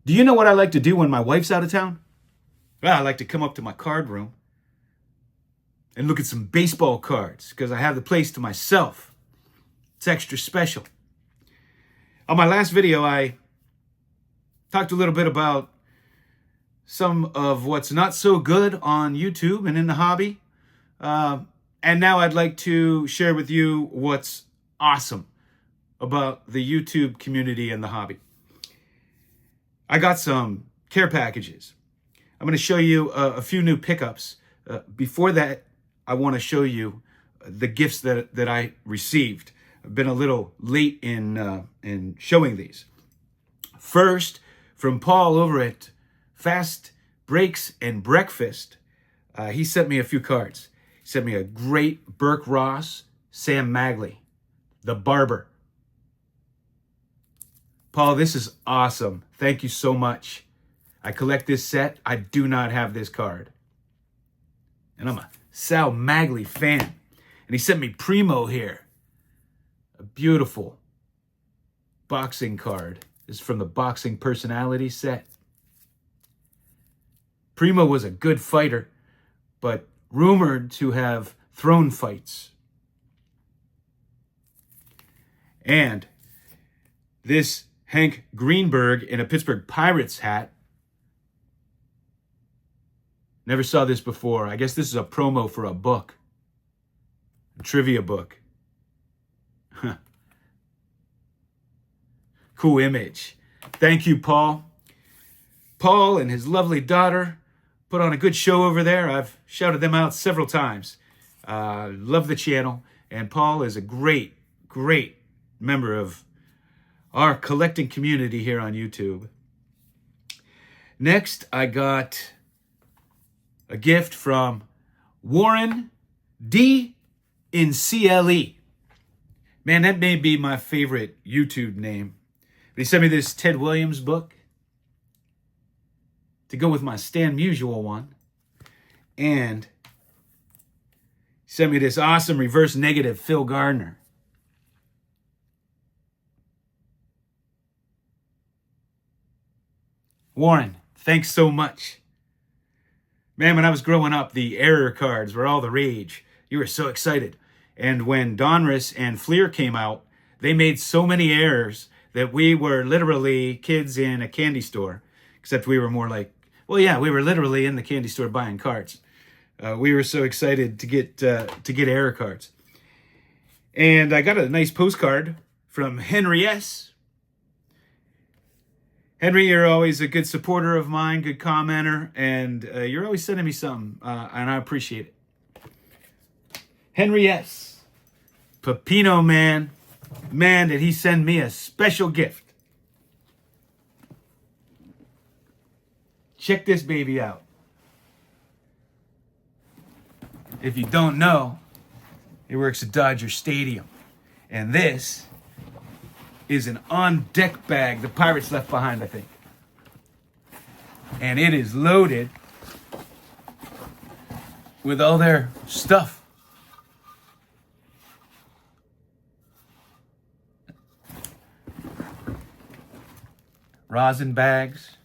Do you know what I like to do when my wife's out of town? Well, I like to come up to my card room and look at some baseball cards because I have the place to myself. It's extra special. On my last video, I talked a little bit about some of what's not so good on YouTube and in the hobby. And now I'd like to share with you what's awesome about the YouTube community and the hobby. I got some care packages. I'm going to show you a few new pickups. Before that, I want to show you the gifts that I received. I've been a little late in showing these. First, from Paul over at Fast Breaks and Breakfast, he sent me a few cards. He sent me a great Burke Ross Sam Magley, the barber. Paul, this is awesome. Thank you so much. I collect this set. I do not have this card. And I'm a Sal Magley fan. And he sent me Primo here. A beautiful boxing card. This is from the Boxing Personality set. Primo was a good fighter, but rumored to have thrown fights. And this Hank Greenberg in a Pittsburgh Pirates hat. Never saw this before. I guess this is a promo for a book. A trivia book. Cool image. Thank you, Paul. Paul and his lovely daughter put on a good show over there. I've shouted them out several times. Love the channel. And Paul is a great, great member of our collecting community here on YouTube. Next, I got a gift from Warren D in CLE. Man, that may be my favorite YouTube name. But he sent me this Ted Williams book to go with my Stan Musial one. And he sent me this awesome reverse negative Phil Gardner. Warren, thanks so much. Man, when I was growing up, the error cards were all the rage. You were so excited. And when Donruss and Fleer came out, they made so many errors that we were literally kids in a candy store. Except we were more like, well, yeah, we were literally in the candy store buying cards. We were so excited to get error cards. And I got a nice postcard from Henry S. Henry, you're always a good supporter of mine, good commenter, and you're always sending me something, and I appreciate it. Henry S. Pepino, man, did he send me a special gift. Check this baby out. If you don't know, he works at Dodger Stadium, and this is an on-deck bag the Pirates left behind, I think. And it is loaded with all their stuff. Rosin bags.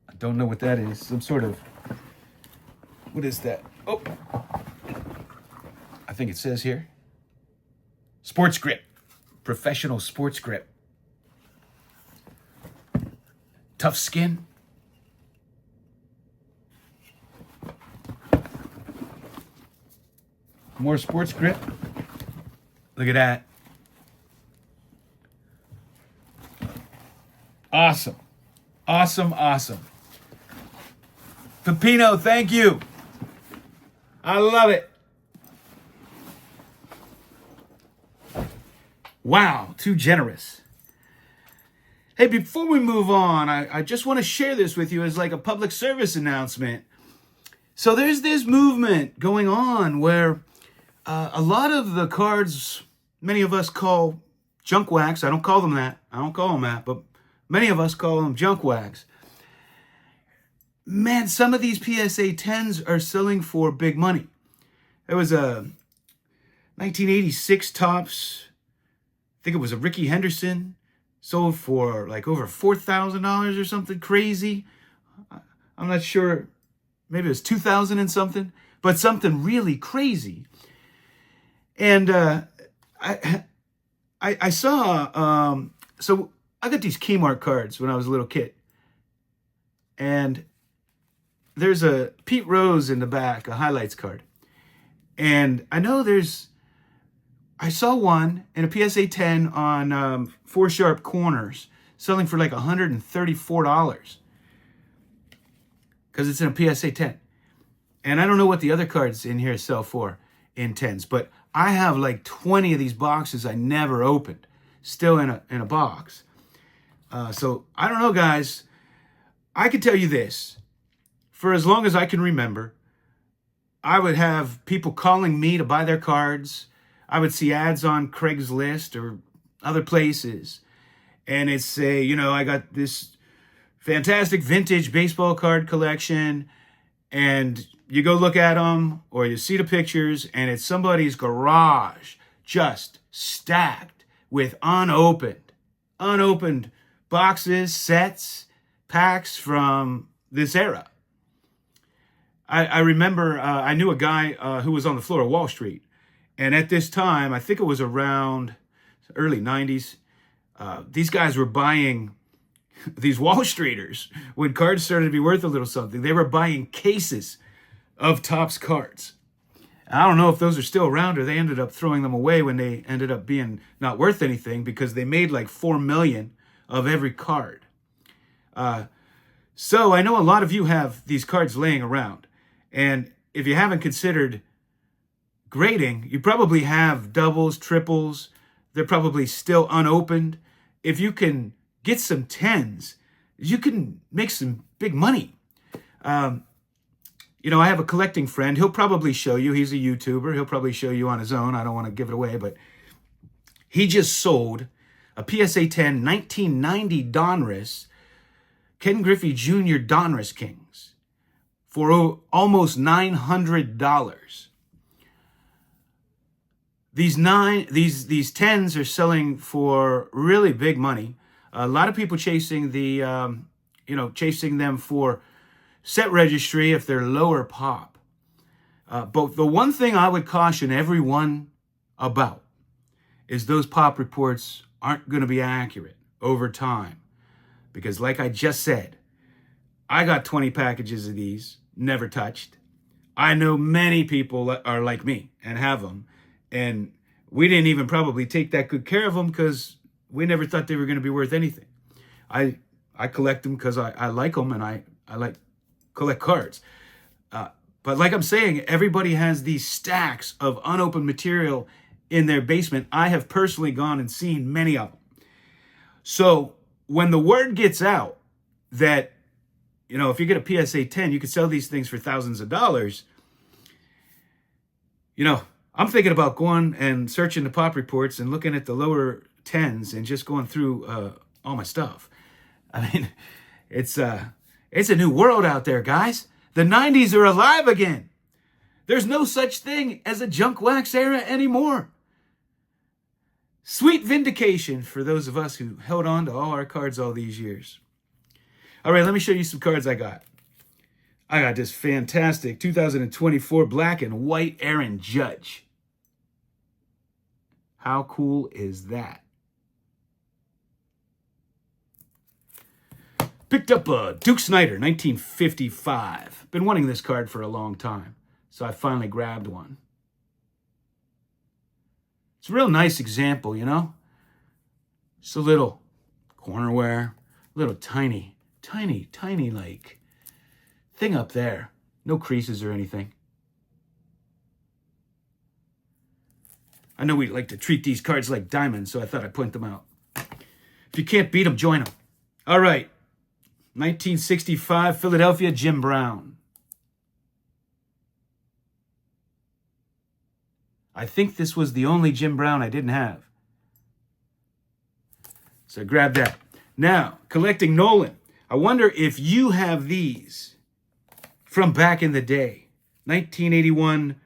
I don't know what that is. Some sort of... What is that? Oh! I think it says here. Sports grip. Professional sports grip. Tough skin. More sports grip. Look at that. Awesome. Awesome, awesome. Pepino, thank you. I love it. Wow, too generous. Hey, before we move on, I just want to share this with you as like a public service announcement. So there's this movement going on where a lot of the cards many of us call junk wax. I don't call them that. I don't call them that, but many of us call them junk wax. Man, some of these PSA 10s are selling for big money. There was a 1986 Topps think it was a Ricky Henderson, sold for like over $4,000 or something crazy. I'm not sure. Maybe it was 2,000 and something, but something really crazy. And I saw, so I got these Kmart cards when I was a little kid. And there's a Pete Rose in the back, a highlights card. And I know I saw one in a PSA 10 on 4 Sharp Corners, selling for like $134. Because it's in a PSA 10. And I don't know what the other cards in here sell for in 10s, but I have like 20 of these boxes I never opened, still in a box. So I don't know, guys. I can tell you this. For as long as I can remember, I would have people calling me to buy their cards. I would see ads on Craigslist or other places. And it'd say, you know, I got this fantastic vintage baseball card collection. And you go look at them or you see the pictures and it's somebody's garage just stacked with unopened boxes, sets, packs from this era. I remember I knew a guy who was on the floor of Wall Street. And at this time, I think it was around early 90s, these guys were buying, these Wall Streeters, when cards started to be worth a little something, they were buying cases of Topps cards. I don't know if those are still around or they ended up throwing them away when they ended up being not worth anything because they made like 4 million of every card. So I know a lot of you have these cards laying around. And if you haven't considered grading, you probably have doubles, triples. They're probably still unopened. If you can get some 10s, you can make some big money. You know, I have a collecting friend. He'll probably show you. He's a YouTuber. He'll probably show you on his own. I don't want to give it away, but he just sold a PSA 10 1990 Donruss, Ken Griffey Jr. Donruss Kings for almost $900. These 10s are selling for really big money. A lot of people chasing chasing them for set registry if they're lower pop. But the one thing I would caution everyone about is those pop reports aren't going to be accurate over time. Because like I just said, I got 20 packages of these, never touched. I know many people are like me and have them. And we didn't even probably take that good care of them because we never thought they were going to be worth anything. I collect them because I like them and I like collect cards. But like I'm saying, everybody has these stacks of unopened material in their basement. I have personally gone and seen many of them. So when the word gets out that, you know, if you get a PSA 10, you could sell these things for thousands of dollars. You know, I'm thinking about going and searching the pop reports and looking at the lower 10s and just going through all my stuff. I mean, it's a new world out there, guys. The 90s are alive again. There's no such thing as a junk wax era anymore. Sweet vindication for those of us who held on to all our cards all these years. All right, let me show you some cards I got. I got this fantastic 2024 black and white Aaron Judge. How cool is that? Picked up a Duke Snider, 1955. Been wanting this card for a long time, so I finally grabbed one. It's a real nice example, you know? Just a little cornerware, a little tiny like thing up there. No creases or anything. I know we like to treat these cards like diamonds, so I thought I'd point them out. If you can't beat them, join them. All right. 1965 Philadelphia Jim Brown. I think this was the only Jim Brown I didn't have. So I grabbed that. Now, collecting Nolan. I wonder if you have these from back in the day. 1981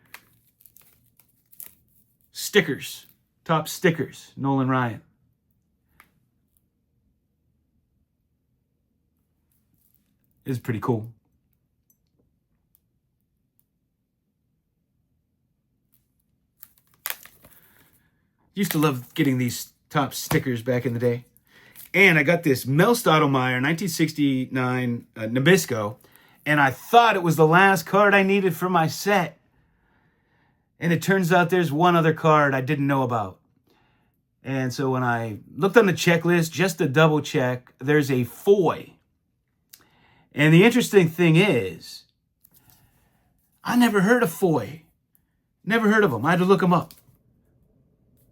stickers. Top stickers. Nolan Ryan. is pretty cool. Used to love getting these top stickers back in the day. And I got this Mel Stottlemyre 1969 Nabisco, and I thought it was the last card I needed for my set. And it turns out there's one other card I didn't know about. And so when I looked on the checklist, just to double check, there's a Foy. And the interesting thing is, I never heard of Foy. Never heard of him. I had to look him up.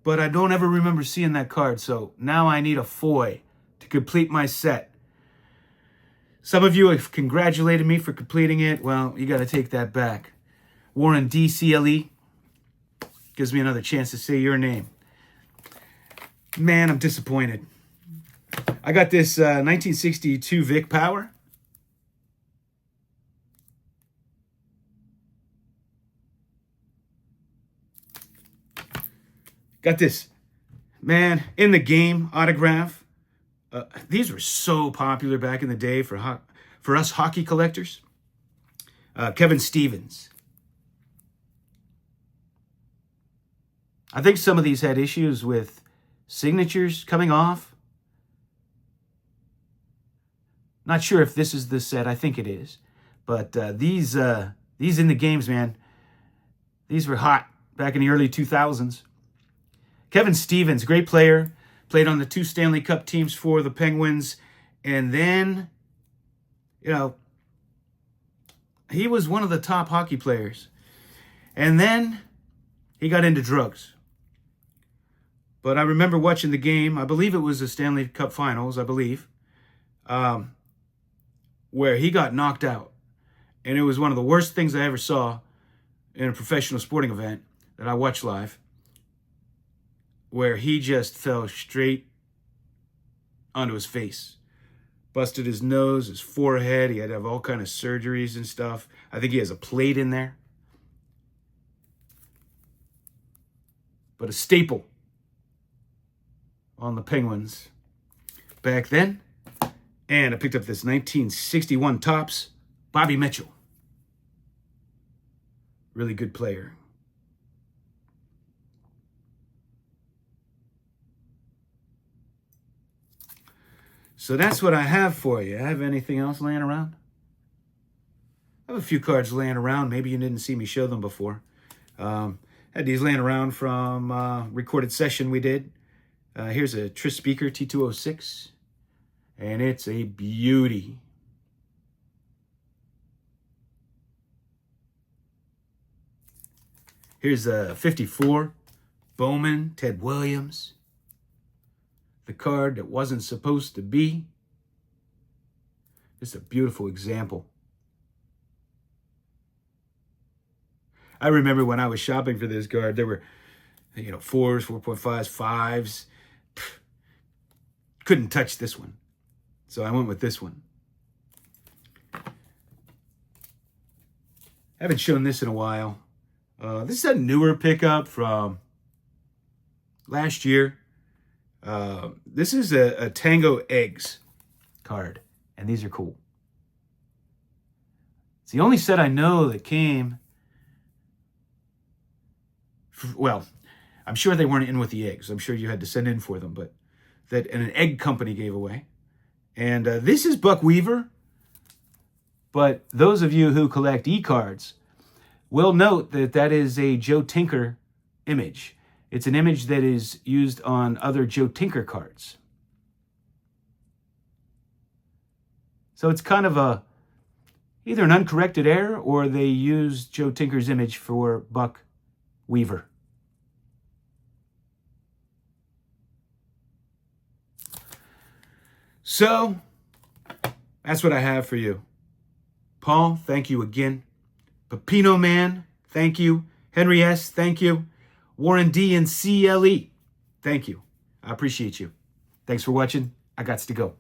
But I don't ever remember seeing that card, so now I need a Foy to complete my set. Some of you have congratulated me for completing it. Well, you got to take that back. Warren D. CLE gives me another chance to say your name. Man, I'm disappointed. I got this 1962 Vic Power. Got this, man, in the game autograph. These were so popular back in the day for us hockey collectors. Kevin Stevens. I think some of these had issues with signatures coming off. Not sure if this is the set. I think it is. But these in the games, man, these were hot back in the early 2000s. Kevin Stevens, great player, played on the 2 Stanley Cup teams for the Penguins. And then, you know, he was one of the top hockey players. And then he got into drugs. But I remember watching the game. I believe it was the Stanley Cup Finals, where he got knocked out. And it was one of the worst things I ever saw in a professional sporting event that I watched live, where he just fell straight onto his face. Busted his nose, his forehead. He had to have all kind of surgeries and stuff. I think he has a plate in there. But a staple on the Penguins back then. And I picked up this 1961 Topps Bobby Mitchell. Really good player. So that's what I have for you. Have anything else laying around? I have a few cards laying around. Maybe you didn't see me show them before. Had these laying around from recorded session we did. Here's a Tris Speaker T206. And it's a beauty. Here's a 54 Bowman Ted Williams. The card that wasn't supposed to be. Just a beautiful example. I remember when I was shopping for this card, there were, 4s, 4.5s, 5s. Couldn't touch this one. So I went with this one. Haven't shown this in a while. This is a newer pickup from last year. This is a Tango Eggs card, and these are cool. It's the only set I know that came. Well, I'm sure they weren't in with the eggs. I'm sure you had to send in for them, but that an egg company gave away. And this is Buck Weaver. But those of you who collect e-cards will note that that is a Joe Tinker image. It's an image that is used on other Joe Tinker cards. So it's kind of either an uncorrected error or they used Joe Tinker's image for Buck Weaver. So that's what I have for you. Paul, thank you again. Pepino Man, thank you. Henry S., thank you. Warren D. and CLE, thank you. I appreciate you. Thanks for watching. I gots to go.